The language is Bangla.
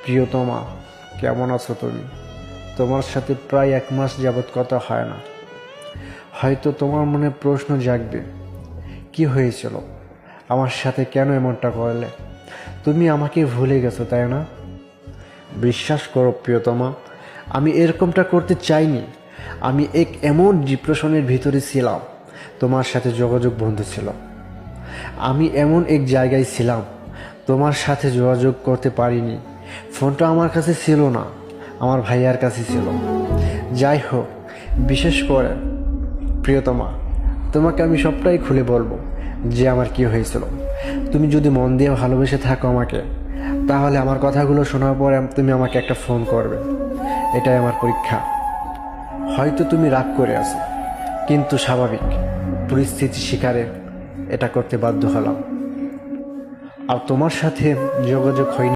প্রিয়তমা, কেমন আছো তুমি? তোমার সাথে প্রায় 1 মাস যাবৎ কথা হয় না। হয়তো তোমার মনে প্রশ্ন জাগবে, কি হয়েছিল, আমার সাথে কেন এমনটা করলে? তুমি আমাকে ভুলে গেছো, তাই না? বিশ্বাস করো প্রিয়তমা, আমি এরকমটা করতে চাইনি। আমি এমন ডিপ্রেশনের ভিতরে ছিলাম, তোমার সাথে যোগাযোগ বন্ধ ছিল। আমি এমন এক জায়গায় ছিলাম, তোমার সাথে যোগাযোগ করতে পারিনি। ফোনটা আমার কাছে ছিল না, আমার ভাইয়ার কাছে ছিল। যাই হোক, বিশেষ করে প্রিয়তমা, তোমাকে আমি সবটাই খুলে বলবো যে আমার কি হয়েছিল। তুমি যদি মন দিয়ে ভালোবেসে থাকো আমাকে, তাহলে আমার কথাগুলো শোনার পরে তুমি আমাকে একটা ফোন করবে। এটাই আমার পরীক্ষা। হয়তো তুমি রাগ করে আছো, কিন্তু স্বাভাবিক পরিস্থিতি শিকারে এটা করতে বাধ্য হলাম। আর তোমার সাথে যোগাযোগ হয়নি